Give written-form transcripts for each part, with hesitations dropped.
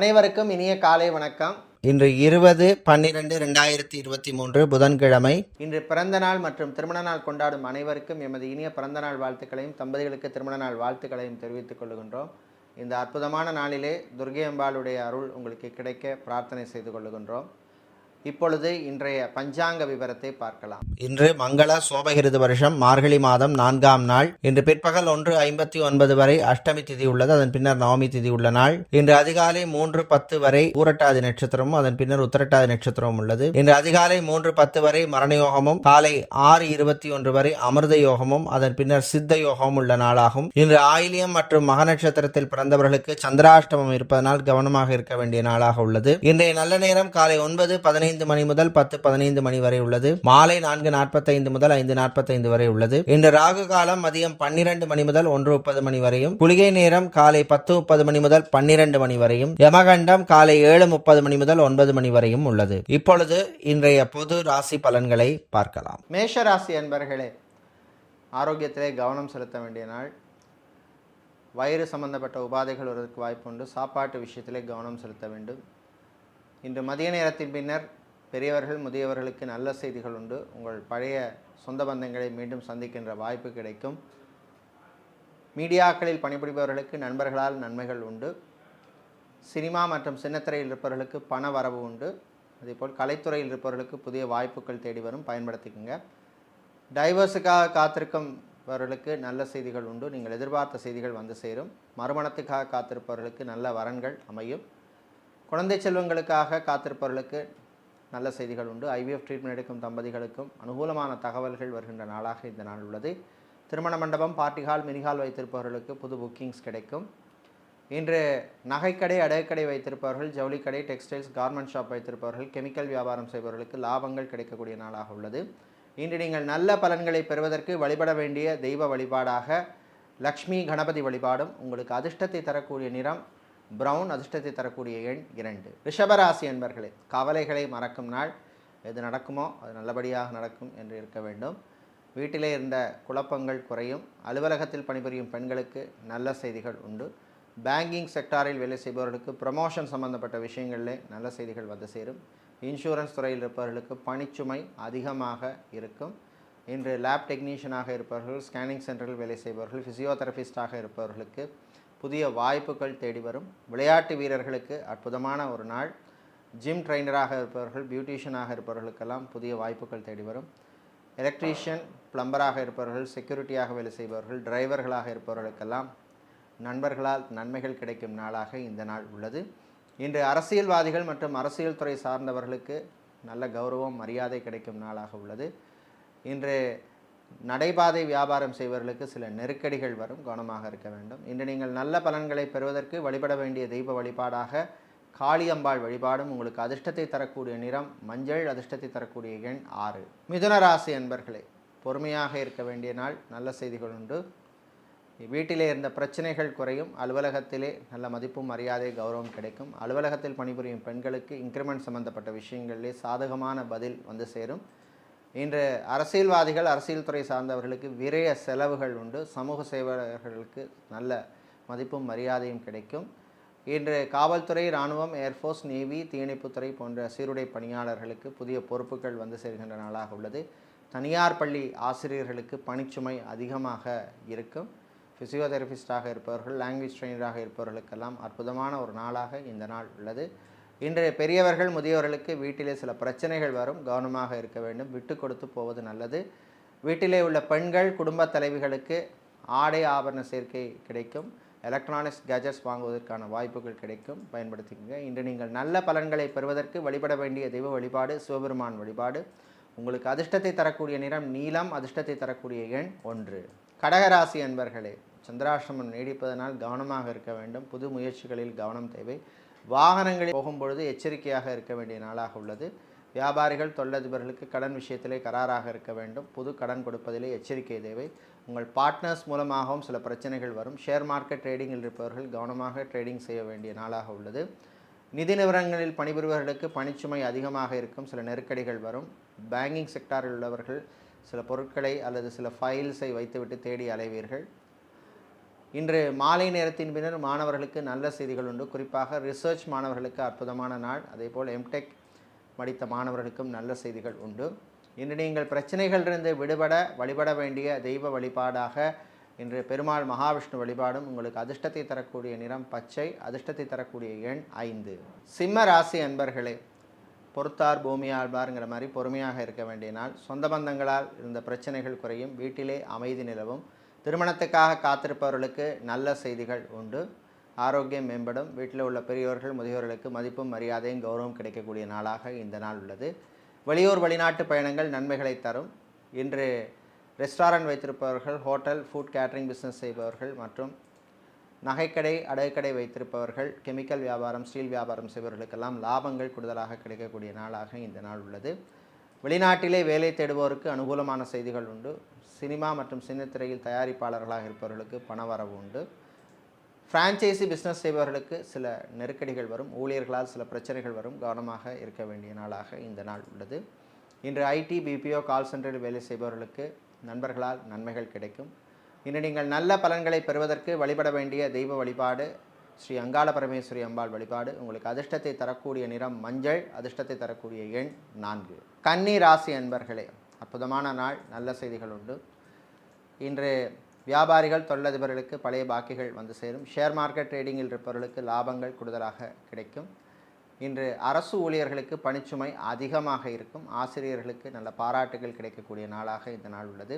அனைவருக்கும் இனிய காலை வணக்கம். இன்று 20/12/2023 புதன்கிழமை. இன்று பிறந்த நாள் மற்றும் திருமண நாள் கொண்டாடும் அனைவருக்கும் எமது இனிய பிறந்த நாள் வாழ்த்துக்களையும் தம்பதிகளுக்கு திருமண நாள் வாழ்த்துக்களையும் தெரிவித்துக் கொள்கின்றோம். இந்த அற்புதமான நாளிலே துர்க்கை அம்பாளுடைய அருள் உங்களுக்கு கிடைக்க பிரார்த்தனை செய்து கொள்கின்றோம். இப்பொழுது இன்றைய பஞ்சாங்க விவரத்தை பார்க்கலாம். இன்று மங்கள சோபகிருது வருஷம் மார்கழி மாதம் 4ஆம் நாள். இன்று பிற்பகல் 1:59 வரை அஷ்டமி திதி உள்ளது. அதன் பின்னர் நவமி திதி உள்ள நாள். இன்று அதிகாலை 3:10 வரை பூரட்டாதி நட்சத்திரமும் அதன் பின்னர் உத்தரட்டாதி நட்சத்திரமும் உள்ளது. இன்று அதிகாலை 3:10 வரை மரணயோகமும் காலை 6:21 வரை அமிர்த யோகமும் அதன் பின்னர் சித்த யோகமும் உள்ள நாளாகும். இன்று ஆயிலியம் மற்றும் மக நட்சத்திரத்தில் பிறந்தவர்களுக்கு சந்திராஷ்டமம் இருப்பதனால் கவனமாக இருக்க வேண்டிய நாளாக உள்ளது. இன்றைய நல்ல நேரம் காலை 9:15 மணி முதல் 10:15 மணி வரை உள்ளது. மாலை 4:45 முதல் 5:45 வரை உள்ளது. இன்று ராகு காலம் மதியம் 12 மணி முதல் 1:30 மணி வரையும், குளிகை நேரம் காலை 10:30 மணி முதல் 12 மணி வரையும், யமகண்டம் காலை 7:30 மணி முதல் 9 மணி வரையும் உள்ளது. இப்பொழுது இன்றைய பொது ராசி பலன்களை பார்க்கலாம். மேஷ ராசி அன்பர்களே, ஆரோக்கியத்திலே கவனம் செலுத்த வேண்டிய நாள். வயிறு சம்பந்தப்பட்ட உபாதைகள் வருவதற்கு வாய்ப்புண்டு. சாப்பாட்டு விஷயத்திலே கவனம் செலுத்த வேண்டும். இன்று மதிய நேரத்தின் பின்னர் பெரியவர்கள் முதியவர்களுக்கு நல்ல செய்திகள் உண்டு. உங்கள் பழைய சொந்த பந்தங்களை மீண்டும் சந்திக்கின்ற வாய்ப்பு கிடைக்கும். மீடியாக்களில் பணிபுரிபவர்களுக்கு நண்பர்களால் நன்மைகள் உண்டு. சினிமா மற்றும் சின்னத்திரையில் இருப்பவர்களுக்கு பண வரவு உண்டு. அதேபோல் கலைத்துறையில் இருப்பவர்களுக்கு புதிய வாய்ப்புகள் தேடி வரும், பயன்படுத்திக்கோங்க. டைவர்ஸுக்காக காத்திருப்பவர்களுக்கு நல்ல செய்திகள் உண்டு. நீங்கள் எதிர்பார்த்த செய்திகள் வந்து சேரும். மறுமணத்துக்காக காத்திருப்பவர்களுக்கு நல்ல வரன்கள் அமையும். குழந்தை செல்வங்களுக்காக காத்திருப்பவர்களுக்கு நல்ல செய்திகள் உண்டு. ஐவிஎஃப் ட்ரீட்மெண்ட் எடுக்கும் தம்பதிகளுக்கும் அனுகூலமான தகவல்கள் வருகின்ற நாளாக இந்த நாள் உள்ளது. திருமண மண்டபம், பார்ட்டி ஹால், மினிஹால் வைத்திருப்பவர்களுக்கு புது புக்கிங்ஸ் கிடைக்கும். இன்று நகைக்கடை, அடகுக்கடை வைத்திருப்பவர்கள், ஜவுளிக்கடை, டெக்ஸ்டைல்ஸ், கார்மெண்ட் ஷாப் வைத்திருப்பவர்கள், கெமிக்கல் வியாபாரம் செய்பவர்களுக்கு லாபங்கள் கிடைக்கக்கூடிய நாளாக உள்ளது. இன்று நீங்கள் நல்ல பலன்களை பெறுவதற்கு வழிபட வேண்டிய தெய்வ வழிபாடாக லக்ஷ்மி கணபதி வழிபாடும். உங்களுக்கு அதிர்ஷ்டத்தை தரக்கூடிய நிறம் பிரவுன், அதிர்ஷ்டத்தை தரக்கூடிய எண் 2. ரிஷபராசி அன்பர்களே, கவலைகளை மறக்கும் நாள். எது நடக்குமோ அது நல்லபடியாக நடக்கும் என்று இருக்க வேண்டும். வீட்டிலே இருந்த குழப்பங்கள் குறையும். அலுவலகத்தில் பணிபுரியும் பெண்களுக்கு நல்ல செய்திகள் உண்டு. பேங்கிங் செக்டாரில் வேலை செய்பவர்களுக்கு ப்ரமோஷன் சம்பந்தப்பட்ட விஷயங்களிலே நல்ல செய்திகள் வந்து சேரும். இன்சூரன்ஸ் துறையில் இருப்பவர்களுக்கு பணிச்சுமை அதிகமாக இருக்கும். இன்று லேப் டெக்னீஷியனாக இருப்பவர்கள், ஸ்கேனிங் சென்டரில் வேலை செய்பவர்கள், ஃபிசியோதெரபிஸ்டாக இருப்பவர்களுக்கு புதிய வாய்ப்புகள் தேடி வரும். விளையாட்டு வீரர்களுக்கு அற்புதமான ஒரு நாள். ஜிம் ட்ரைனராக இருப்பவர்கள், பியூட்டிஷியனாக இருப்பவர்களுக்கெல்லாம் புதிய வாய்ப்புகள் தேடி வரும். எலக்ட்ரீஷியன், பிளம்பராக இருப்பவர்கள், செக்யூரிட்டியாக வேலை செய்பவர்கள், டிரைவர்களாக இருப்பவர்களுக்கெல்லாம் நண்பர்களால் நன்மைகள் கிடைக்கும் நாளாக இந்த நாள் உள்ளது. இன்று அரசியல்வாதிகள் மற்றும் அரசியல் துறை சார்ந்தவர்களுக்கு நல்ல கௌரவம், மரியாதை கிடைக்கும் நாளாக உள்ளது. இன்று நடைபாதை வியாபாரம் செய்பவர்களுக்கு சில நெருக்கடிகள் வரும், கவனமாக இருக்க வேண்டும். இன்று நீங்கள் நல்ல பலன்களை பெறுவதற்கு வழிபட வேண்டிய தெய்வ வழிபாடாக காளியம்பாள் வழிபாடும். உங்களுக்கு அதிர்ஷ்டத்தை தரக்கூடிய நிறம் மஞ்சள், அதிர்ஷ்டத்தை தரக்கூடிய எண் 6. மிதுன ராசி அன்பர்களே, பொறுமையாக இருக்க வேண்டிய நாள். நல்ல செய்திகள் உண்டு. வீட்டிலே இருந்த பிரச்சனைகள் குறையும். அலுவலகத்திலே நல்ல மதிப்பும் மரியாதை கௌரவம் கிடைக்கும். அலுவலகத்தில் பணிபுரியும் பெண்களுக்கு இன்க்ரிமெண்ட் சம்பந்தப்பட்ட விஷயங்களிலே சாதகமான பதில் வந்து சேரும். இன்று அரசியல்வாதிகள், அரசியல் துறை சார்ந்தவர்களுக்கு விரய செலவுகள் உண்டு. சமூக சேவகர்களுக்கு நல்ல மதிப்பும் மரியாதையும் கிடைக்கும். இன்று காவல்துறை, இராணுவம், ஏர்ஃபோர்ஸ், நேவி, தீயணைப்புத்துறை போன்ற சீருடை பணியாளர்களுக்கு புதிய பொறுப்புகள் வந்து சேர்கின்ற நாளாக உள்ளது. தனியார் பள்ளி ஆசிரியர்களுக்கு பணிச்சுமை அதிகமாக இருக்கும். ஃபிசியோதெரபிஸ்டாக இருப்பவர்கள், லாங்குவேஜ் ட்ரெயினராக இருப்பவர்களுக்கெல்லாம் அற்புதமான ஒரு நாளாக இந்த நாள் உள்ளது. இன்று பெரியவர்கள் முதியவர்களுக்கு வீட்டிலே சில பிரச்சனைகள் வரும், கவனமாக இருக்க வேண்டும். விட்டு கொடுத்து போவது நல்லது. வீட்டிலே உள்ள பெண்கள், குடும்ப தலைவிகளுக்கு ஆடை ஆபரண சேர்க்கை கிடைக்கும். எலக்ட்ரானிக்ஸ் கேஜெட்ஸ் வாங்குவதற்கான வாய்ப்புகள் கிடைக்கும், பயன்படுத்திக்கங்க. இன்று நீங்கள் நல்ல பலன்களை பெறுவதற்கு வழிபட வேண்டிய தெய்வ வழிபாடு சிவபெருமான் வழிபாடு. உங்களுக்கு அதிர்ஷ்டத்தை தரக்கூடிய நிறம் நீலம், அதிர்ஷ்டத்தை தரக்கூடிய எண் 1. கடகராசி அன்பர்களே, சந்திராஷ்டமம் நீடிப்பதனால் கவனமாக இருக்க வேண்டும். புது முயற்சிகளில் கவனம் தேவை. வாகனங்களில் போகும்பொழுது எச்சரிக்கையாக இருக்க வேண்டிய நாளாக உள்ளது. வியாபாரிகள், தொழிலதிபர்களுக்கு கடன் விஷயத்திலே கராராக இருக்க வேண்டும். புது கடன் கொடுப்பதிலே எச்சரிக்கை தேவை. உங்கள் பார்ட்னர்ஸ் மூலமாகவும் சில பிரச்சனைகள் வரும். ஷேர் மார்க்கெட் ட்ரேடிங்கில் இருப்பவர்கள் கவனமாக ட்ரேடிங் செய்ய வேண்டிய நாளாக உள்ளது. நிதி நிறுவனங்களில் பணிபுரிபவர்களுக்கு பணிச்சுமை அதிகமாக இருக்கும், சில நெருக்கடிகள் வரும். பேங்கிங் செக்டாரில் உள்ளவர்கள் சில பொருட்களை அல்லது சில ஃபைல்ஸை வைத்துவிட்டு தேடி அலைவீர்கள். இன்று மாலை நேரத்தின் பின்னர் மாணவர்களுக்கு நல்ல செய்திகள் உண்டு. குறிப்பாக ரிசர்ச் மாணவர்களுக்கு அற்புதமான நாள். அதேபோல் எம்டெக் படித்த மாணவர்களுக்கும் நல்ல செய்திகள் உண்டு. இன்று நீங்கள் பிரச்சனைகளிலிருந்து விடுபட வழிபட வேண்டிய தெய்வ வழிபாடாக இன்று பெருமாள் மகாவிஷ்ணு வழிபாடும். உங்களுக்கு அதிர்ஷ்டத்தை தரக்கூடிய நிறம் பச்சை, அதிர்ஷ்டத்தை தரக்கூடிய எண் 5. சிம்ம ராசி அன்பர்களே, பொறுத்தார் பூமி ஆழ்வார்ங்கிற மாதிரி பொறுமையாக இருக்க வேண்டிய நாள். சொந்த பந்தங்களால் இருந்த பிரச்சனைகள் குறையும், வீட்டிலே அமைதி நிலவும். திருமணத்துக்காக காத்திருப்பவர்களுக்கு நல்ல செய்திகள் உண்டு. ஆரோக்கியம் மேம்படும். வீட்டில் உள்ள பெரியோர்கள் முதியோர்களுக்கு மதிப்பும் மரியாதையும் கௌரவம் கிடைக்கக்கூடிய நாளாக இந்த நாள் உள்ளது. வெளியூர் வெளிநாட்டு பயணங்கள் நன்மைகளை தரும். இன்று ரெஸ்டாரண்ட் வைத்திருப்பவர்கள், ஹோட்டல், ஃபுட் கேட்டரிங் பிஸ்னஸ் செய்பவர்கள் மற்றும் நகைக்கடை, அடகுக்கடை வைத்திருப்பவர்கள், கெமிக்கல் வியாபாரம், ஸ்டீல் வியாபாரம் செய்பவர்களுக்கெல்லாம் லாபங்கள் கூடுதலாக கிடைக்கக்கூடிய நாளாக இந்த நாள் உள்ளது. வெளிநாட்டிலே வேலை தேடுவோருக்கு அனுகூலமான செய்திகள் உண்டு. சினிமா மற்றும் சின்னத்திரையில் தயாரிப்பாளர்களாக இருப்பவர்களுக்கு பணவரவு உண்டு. ஃப்ரான்ச்சைசி பிஸ்னஸ் செய்பவர்களுக்கு சில நெருக்கடிகள் வரும். ஊழியர்களால் சில பிரச்சனைகள் வரும். கவனமாக இருக்க வேண்டிய நாளாக இந்த நாள் உள்ளது. இன்று ஐடி, பிபிஓ, கால் சென்டரில் வேலை செய்பவர்களுக்கு நண்பர்களால் நன்மைகள் கிடைக்கும். இன்று நீங்கள் நல்ல பலன்களை பெறுவதற்கு வழிபட வேண்டிய தெய்வ வழிபாடு ஸ்ரீ அங்காள பரமேஸ்வரி அம்பாள் வழிபாடு. உங்களுக்கு அதிர்ஷ்டத்தை தரக்கூடிய நிறம் மஞ்சள், அதிர்ஷ்டத்தை தரக்கூடிய எண் 4. கன்னி ராசி அன்பர்களே, அற்புதமான நாள். நல்ல செய்திகள் உண்டு. இன்று வியாபாரிகள், தொழிலதிபர்களுக்கு பழைய பாக்கிகள் வந்து சேரும். ஷேர் மார்க்கெட் ட்ரேடிங்கில் இருப்பவர்களுக்கு லாபங்கள் கூடுதலாக கிடைக்கும். இன்று அரசு ஊழியர்களுக்கு பணிச்சுமை அதிகமாக இருக்கும். ஆசிரியர்களுக்கு நல்ல பாராட்டுகள் கிடைக்கக்கூடிய நாளாக இந்த நாள் உள்ளது.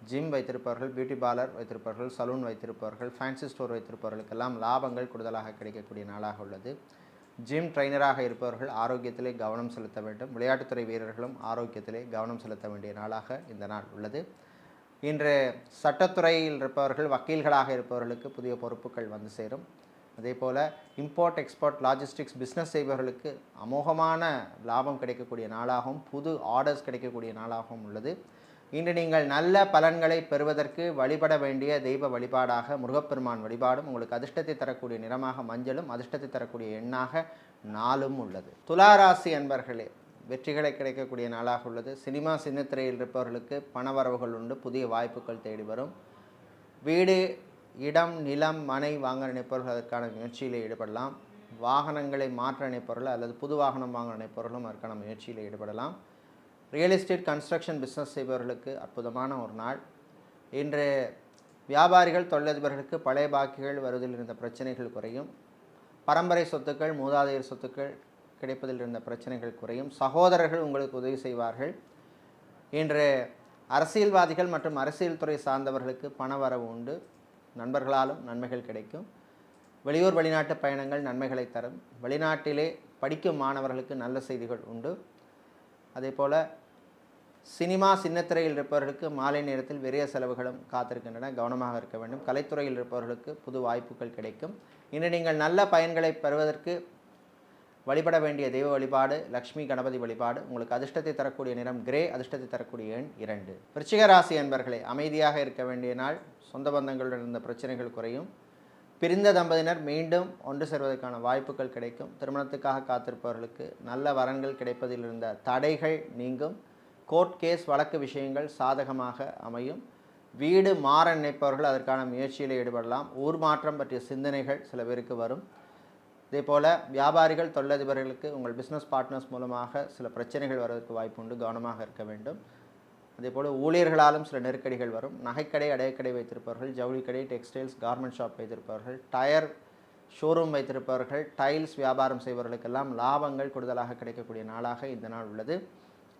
ஜிம் வைத்திருப்பவர்கள், பியூட்டி பார்லர் வைத்திருப்பவர்கள், சலூன் வைத்திருப்பவர்கள், ஃபேன்சி ஸ்டோர் வைத்திருப்பவர்களுக்கெல்லாம் லாபங்கள் கூடுதலாக கிடைக்கக்கூடிய நாளாக உள்ளது. ஜிம் ட்ரைனராக இருப்பவர்கள் ஆரோக்கியத்திலே கவனம் செலுத்த வேண்டும். விளையாட்டுத்துறை வீரர்களும் ஆரோக்கியத்திலே கவனம் செலுத்த வேண்டிய நாளாக இந்த நாள் உள்ளது. இன்று சட்டத்துறையில் இருப்பவர்கள், வக்கீல்களாக இருப்பவர்களுக்கு புதிய பொறுப்புகள் வந்து சேரும். அதே போல் இம்போர்ட், எக்ஸ்போர்ட், லாஜிஸ்டிக்ஸ் பிஸ்னஸ் செய்பவர்களுக்கு அமோகமான லாபம் கிடைக்கக்கூடிய நாளாகவும் புது ஆர்டர்ஸ் கிடைக்கக்கூடிய நாளாகவும் உள்ளது. இன்று நீங்கள் நல்ல பலன்களை பெறுவதற்கு வழிபட வேண்டிய தெய்வ வழிபாடாக முருகப்பெருமான் வழிபாடும். உங்களுக்கு அதிர்ஷ்டத்தை தரக்கூடிய நிறமாக மஞ்சளும், அதிர்ஷ்டத்தை தரக்கூடிய எண்ணாக 4 உள்ளது. துளாராசி அன்பர்களே, வெற்றிகளை கிடைக்கக்கூடிய நாளாக உள்ளது. சினிமா, சின்னத்திரையில் இருப்பவர்களுக்கு பணவரவுகள் உண்டு. புதிய வாய்ப்புகள் தேடி வரும். வீடு, இடம், நிலம், மனை வாங்க நினைப்பவர்கள் அதற்கான முயற்சியில் ஈடுபடலாம். வாகனங்களை மாற்ற நினைப்பவர்கள் அல்லது புது வாகனம் வாங்க நினைப்பவர்களும் அதற்கான முயற்சியில் ஈடுபடலாம். ரியல் எஸ்டேட், கன்ஸ்ட்ரக்ஷன் பிஸ்னஸ் செய்பவர்களுக்கு அற்புதமான ஒரு நாள். இன்று வியாபாரிகள், தொழிலதிபர்களுக்கு பழைய பாக்கிகள் வருவதில் இருந்த பிரச்சனைகள் குறையும். பரம்பரை சொத்துக்கள், மூதாதையர் சொத்துக்கள் கிடைப்பதில் இருந்த பிரச்சனைகள் குறையும். சகோதரர்கள் உங்களுக்கு உதவி செய்வார்கள். இன்று அரசியல்வாதிகள் மற்றும் அரசியல் துறை சார்ந்தவர்களுக்கு பணவரவு உண்டு. நண்பர்களாலும் நன்மைகள் கிடைக்கும். வெளியூர் வெளிநாட்டு பயணங்கள் நன்மைகளை தரும். வெளிநாட்டிலே படிக்கும் மாணவர்களுக்கு நல்ல செய்திகள் உண்டு. அதே போல் சினிமா, சின்னத்திரையில் இருப்பவர்களுக்கு மாலை நேரத்தில் விரைய செலவுகளும் காத்திருக்கின்றன. கவனமாக இருக்க வேண்டும். கலைத்துறையில் இருப்பவர்களுக்கு புது வாய்ப்புகள் கிடைக்கும். இன்று நீங்கள் நல்ல பயன்களை பெறுவதற்கு வழிபட வேண்டிய தெய்வ வழிபாடு லக்ஷ்மி கணபதி வழிபாடு. உங்களுக்கு அதிர்ஷ்டத்தை தரக்கூடிய நிறம் கிரே, அதிர்ஷ்டத்தை தரக்கூடிய எண் 2. விருச்சிக ராசி அன்பர்களே, அமைதியாக இருக்க வேண்டிய நாள். சொந்த பந்தங்களுடன் இருந்த பிரச்சனைகள் குறையும். பிரிந்த தம்பதியினர் மீண்டும் ஒன்று சேர்வதற்கான வாய்ப்புகள் கிடைக்கும். திருமணத்துக்காக காத்திருப்பவர்களுக்கு நல்ல வரன்கள் கிடைப்பதில் இருந்த தடைகள் நீங்கும். கோர்ட் கேஸ் வழக்கு விஷயங்கள் சாதகமாக அமையும். வீடு மாற நினைப்பவர்கள் அதற்கான முயற்சியில் ஈடுபடலாம். ஊர் மாற்றம் பற்றிய சிந்தனைகள் சில பேருக்கு வரும். இதே போல் வியாபாரிகள், தொழிலதிபர்களுக்கு உங்கள் பிஸ்னஸ் பார்ட்னர்ஸ் மூலமாக சில பிரச்சனைகள் வருவதற்கு வாய்ப்பு உண்டு. கவனமாக இருக்க வேண்டும். அதே போல் ஊழியர்களாலும் சில நெருக்கடிகள் வரும். நகைக்கடை, அடகுக்கடை வைத்திருப்பவர்கள், ஜவுளிக்கடை, டெக்ஸ்டைல்ஸ், கார்மெண்ட் ஷாப் வைத்திருப்பவர்கள், டயர் ஷோரூம் வைத்திருப்பவர்கள், டைல்ஸ் வியாபாரம் செய்பவர்களுக்கெல்லாம் லாபங்கள் கூடுதலாக கிடைக்கக்கூடிய நாளாக இந்த நாள் உள்ளது.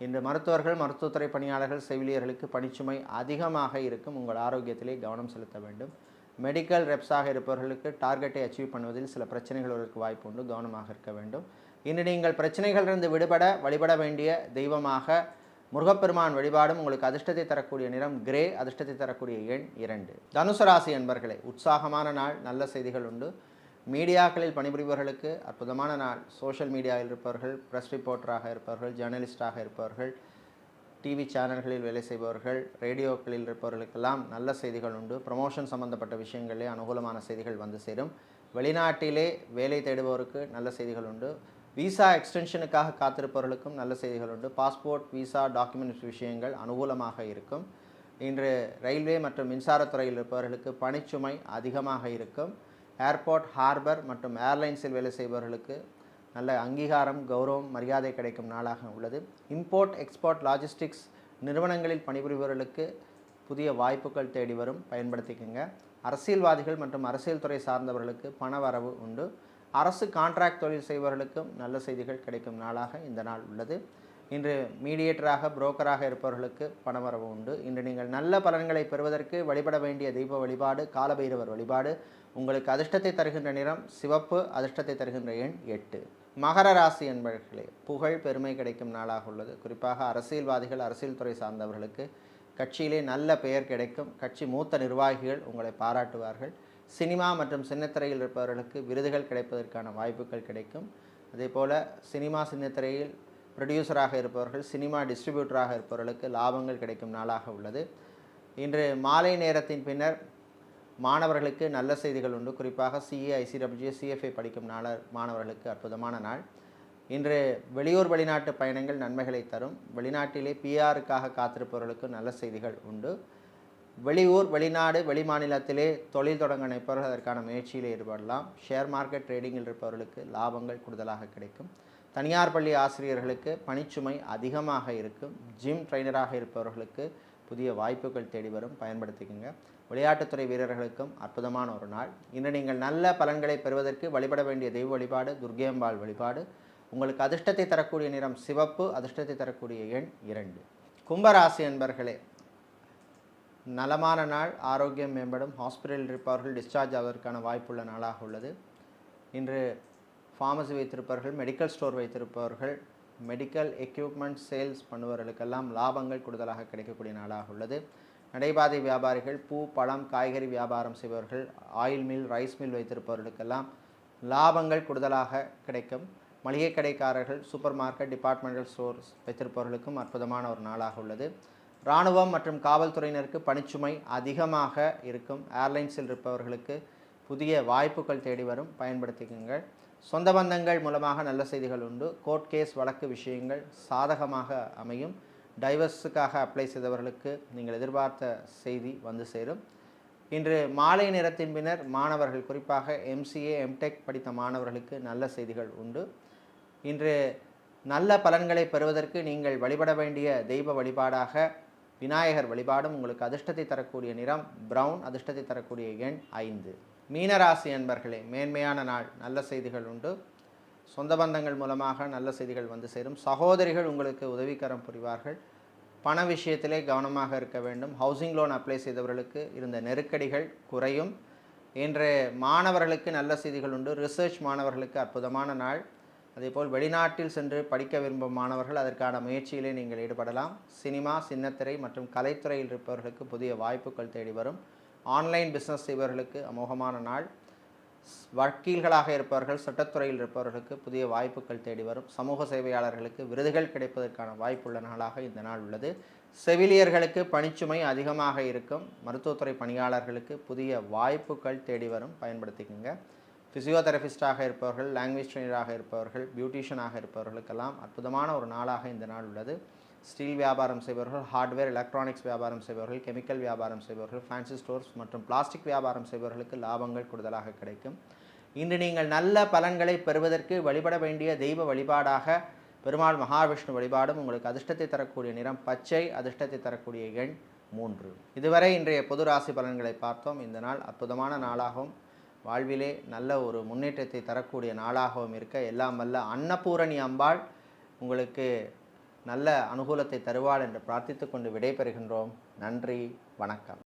இன்று மருத்துவர்கள், மருத்துவத்துறை பணியாளர்கள், செவிலியர்களுக்கு பணிச்சுமை அதிகமாக இருக்கும். உங்கள் ஆரோக்கியத்திலே கவனம் செலுத்த வேண்டும். மெடிக்கல் ரெப்ஸாக இருப்பவர்களுக்கு டார்கெட்டை அச்சீவ் பண்ணுவதில் சில பிரச்சனைகள் வருவதற்கு வாய்ப்பு உண்டு. கவனமாக இருக்க வேண்டும். இன்று நீங்கள் பிரச்சனைகளிலிருந்து விடுபட வழிபட வேண்டிய தெய்வமாக முருகப்பெருமான் வழிபாடும். உங்களுக்கு அதிர்ஷ்டத்தை தரக்கூடிய நிறம் கிரே, அதிர்ஷ்டத்தை தரக்கூடிய எண் 2. தனுசு ராசி அன்பர்களே, உற்சாகமான நாள். நல்ல செய்திகள் உண்டு. மீடியாக்களில் பணிபுரிபவர்களுக்கு அற்புதமான நாள். சோஷியல் மீடியாவில் இருப்பவர்கள், ப்ரெஸ் ரிப்போர்ட்டராக இருப்பவர்கள், ஜேர்னலிஸ்டாக இருப்பவர்கள், டிவி சேனல்களில் வேலை செய்பவர்கள், ரேடியோக்களில் இருப்பவர்களுக்கெல்லாம் நல்ல செய்திகள் உண்டு. ப்ரமோஷன் சம்பந்தப்பட்ட விஷயங்களிலே அனுகூலமான செய்திகள் வந்து சேரும். வெளிநாட்டிலே வேலை தேடுபவருக்கு நல்ல செய்திகள் உண்டு. விசா எக்ஸ்டென்ஷனுக்காக காத்திருப்பவர்களுக்கும் நல்ல செய்திகள் உண்டு. பாஸ்போர்ட், விசா, டாக்குமெண்ட்ஸ் விஷயங்கள் அனுகூலமாக இருக்கும். இன்று ரயில்வே மற்றும் மின்சாரத்துறையில் இருப்பவர்களுக்கு பணிச்சுமை அதிகமாக இருக்கும். ஏர்போர்ட், ஹார்பர் மற்றும் ஏர்லைன்ஸில் வேலை செய்பவர்களுக்கு நல்ல அங்கீகாரம், கௌரவம், மரியாதை கிடைக்கும் நாளாக உள்ளது. இம்போர்ட், எக்ஸ்போர்ட், லாஜிஸ்டிக்ஸ் நிறுவனங்களில் பணிபுரிபவர்களுக்கு புதிய வாய்ப்புகள் தேடி வரும், பயன்படுத்திக்கங்க. அரசியல்வாதிகள் மற்றும் அரசியல் துறை சார்ந்தவர்களுக்கு பண வரவு உண்டு. அரசு கான்ட்ராக்ட் தொழில் செய்பவர்களுக்கும் நல்ல செய்திகள் கிடைக்கும் நாளாக இந்த நாள் உள்ளது. இன்று மீடியேட்டராக, புரோக்கராக இருப்பவர்களுக்கு பணவரவு உண்டு. இன்று நீங்கள் நல்ல பலன்களை பெறுவதற்கு வழிபட வேண்டிய தெய்வ வழிபாடு காலபைரவர் வழிபாடு. உங்களுக்கு அதிர்ஷ்டத்தை தருகின்ற நிறம் சிவப்பு, அதிர்ஷ்டத்தை தருகின்ற எண் 8. மகர ராசி என்பவர்களே, புகழ் பெருமை கிடைக்கும் நாளாக உள்ளது. குறிப்பாக அரசியல்வாதிகள், அரசியல் துறை சார்ந்தவர்களுக்கு கட்சியிலே நல்ல பெயர் கிடைக்கும். கட்சி மூத்த நிர்வாகிகள் உங்களை பாராட்டுவார்கள். சினிமா மற்றும் சின்னத்திரையில் இருப்பவர்களுக்கு விருதுகள் கிடைப்பதற்கான வாய்ப்புகள் கிடைக்கும். அதேபோல் சினிமா சின்னத்திரையில் ப்ரொடியூசராக இருப்பவர்கள், சினிமா டிஸ்ட்ரிபியூட்டராக இருப்பவர்களுக்கு லாபங்கள் கிடைக்கும் நாளாக உள்ளது. இன்று மாலை நேரத்தின் பின்னர் மாணவர்களுக்கு நல்ல செய்திகள் உண்டு. குறிப்பாக சிஏ, ஐசிடபிள்யூ, சிஎஃப்ஏ படிக்கும் மாணவர்களுக்கு அற்புதமான நாள். இன்று வெளியூர் வெளிநாட்டு பயணங்கள் நன்மைகளை தரும். வெளிநாட்டிலே பிஆருக்காக காத்திருப்பவர்களுக்கு நல்ல செய்திகள் உண்டு. வெளியூர், வெளிநாடு, வெளிமாநிலத்திலே தொழில் தொடங்க நினைப்பவர்கள் அதற்கான முயற்சியில் ஈடுபடலாம். ஷேர் மார்க்கெட் ட்ரேடிங்கில் இருப்பவர்களுக்கு லாபங்கள் கூடுதலாக கிடைக்கும். தனியார் பள்ளி ஆசிரியர்களுக்கு பணிச்சுமை அதிகமாக இருக்கும். ஜிம் ட்ரைனராக இருப்பவர்களுக்கு புதிய வாய்ப்புகள் தேடி வரும், பயன்படுத்திக்கங்க. விளையாட்டுத்துறை வீரர்களுக்கும் அற்புதமான ஒரு நாள். இன்று நீங்கள் நல்ல பலன்களை பெறுவதற்கு வழிபட வேண்டிய தெய்வ வழிபாடு துர்க்கையம்பாள் வழிபாடு. உங்களுக்கு அதிர்ஷ்டத்தை தரக்கூடிய நிறம் சிவப்பு, அதிர்ஷ்டத்தை தரக்கூடிய எண் 2. கும்பராசி என்பர்களே, நலமான நாள், ஆரோக்கியம் மேம்படும். ஹாஸ்பிட்டலில் இருப்பவர்கள் டிஸ்சார்ஜ் ஆவதற்கான வாய்ப்புள்ள நாளாக உள்ளது. இன்று ஃபார்மசி வைத்திருப்பவர்கள், மெடிக்கல் ஸ்டோர் வைத்திருப்பவர்கள், மெடிக்கல் எக்யூப்மெண்ட் சேல்ஸ் பண்ணுபவர்களுக்கெல்லாம் லாபங்கள் கூடுதலாக கிடைக்கக்கூடிய நாளாக உள்ளது. நடைபாதை வியாபாரிகள், பூ, பழம், காய்கறி வியாபாரம் செய்பவர்கள், ஆயில் மில், ரைஸ் மில் வைத்திருப்பவர்களுக்கெல்லாம் லாபங்கள் கூடுதலாக கிடைக்கும். மளிகை கடைக்காரர்கள், சூப்பர் மார்க்கெட், டிபார்ட்மெண்டல் ஸ்டோர்ஸ் வைத்திருப்பவர்களுக்கும் அற்புதமான ஒரு நாளாக உள்ளது. இராணுவம் மற்றும் காவல்துறையினருக்கு பணிச்சுமை அதிகமாக இருக்கும். ஏர்லைன்ஸில் இருப்பவர்களுக்கு புதிய வாய்ப்புகள் தேடி வரும், பயன்படுத்திக்குங்கள். சொந்த பந்தங்கள் மூலமாக நல்ல செய்திகள் உண்டு. கோர்ட் கேஸ் வழக்கு விஷயங்கள் சாதகமாக அமையும். டைவர்ஸுக்காக அப்ளை செய்தவர்களுக்கு நீங்கள் எதிர்பார்த்த செய்தி வந்து சேரும். இன்று மாலை நேரத்தின் பின்னர் மாணவர்கள், குறிப்பாக எம்சிஏ, எம்டெக் படித்த மாணவர்களுக்கு நல்ல செய்திகள் உண்டு. இன்று நல்ல பலன்களை பெறுவதற்கு நீங்கள் வழிபட வேண்டிய தெய்வ வழிபாடாக விநாயகர் வழிபாடும். உங்களுக்கு அதிர்ஷ்டத்தை தரக்கூடிய நிறம் பிரவுன், அதிர்ஷ்டத்தை தரக்கூடிய எண் 5. மீனராசி என்பர்களே, மேன்மையான நாள், நல்ல செய்திகள் உண்டு. சொந்த பந்தங்கள் மூலமாக நல்ல செய்திகள் வந்து சேரும். சகோதரிகள் உங்களுக்கு உதவிக்கரம் புரிவார்கள். பண விஷயத்திலே கவனமாக இருக்க வேண்டும். ஹவுசிங் லோன் அப்ளை செய்தவர்களுக்கு இருந்த நெருக்கடிகள் குறையும். இன்று மாணவர்களுக்கு நல்ல செய்திகள் உண்டு. ரிசர்ச் மாணவர்களுக்கு அற்புதமான நாள். அதேபோல் வெளிநாட்டில் சென்று படிக்க விரும்பும் மாணவர்கள் அதற்கான முயற்சியிலே நீங்கள் ஈடுபடலாம். சினிமா, சின்னத்திரை மற்றும் கலைத்துறையில் இருப்பவர்களுக்கு புதிய வாய்ப்புகள் தேடி வரும். ஆன்லைன் பிஸ்னஸ் செய்பவர்களுக்கு அமோகமான நாள். வக்கீல்களாக இருப்பவர்கள், சட்டத்துறையில் இருப்பவர்களுக்கு புதிய வாய்ப்புகள் தேடி வரும். சமூக சேவையாளர்களுக்கு விருதுகள் கிடைப்பதற்கான வாய்ப்புள்ள நாளாக இந்த நாள் உள்ளது. செவிலியர்களுக்கு பணிச்சுமை அதிகமாக இருக்கும். மருத்துவத்துறை பணியாளர்களுக்கு புதிய வாய்ப்புகள் தேடி வரும், பயன்படுத்திக்கங்க. ஃபிசியோதெரபிஸ்டாக இருப்பவர்கள், லாங்குவேஜ் ட்ரெயினராக இருப்பவர்கள், பியூட்டிஷியனாக இருப்பவர்களுக்கெல்லாம் அற்புதமான ஒரு நாளாக இந்த நாள் உள்ளது. ஸ்டீல் வியாபாரம் செய்பவர்கள், ஹார்ட்வேர், எலக்ட்ரானிக்ஸ் வியாபாரம் செய்பவர்கள், கெமிக்கல் வியாபாரம் செய்பவர்கள், ஃபேன்சி ஸ்டோர்ஸ் மற்றும் பிளாஸ்டிக் வியாபாரம் செய்பவர்களுக்கு லாபங்கள் கூடுதலாக கிடைக்கும். இன்று நீங்கள் நல்ல பலன்களை பெறுவதற்கு வழிபட வேண்டிய தெய்வ வழிபாடாக பெருமாள் மகாவிஷ்ணு வழிபாடும். உங்களுக்கு அதிர்ஷ்டத்தை தரக்கூடிய நிறம் பச்சை, அதிர்ஷ்டத்தை தரக்கூடிய எண் 3. இதுவரை இன்றைய பொது ராசி பலன்களை பார்த்தோம். இந்த நாள் அற்புதமான நாளாகவும் வாழ்விலே நல்ல ஒரு முன்னேற்றத்தை தரக்கூடிய நாளாகவும் இருக்க எல்லாம் வல்ல அன்னபூரணி அம்பாள் உங்களுக்கு நல்ல அனுகூலத்தை தருவாள் என்று பிரார்த்தித்து கொண்டு விடைபெறுகின்றோம். நன்றி, வணக்கம்.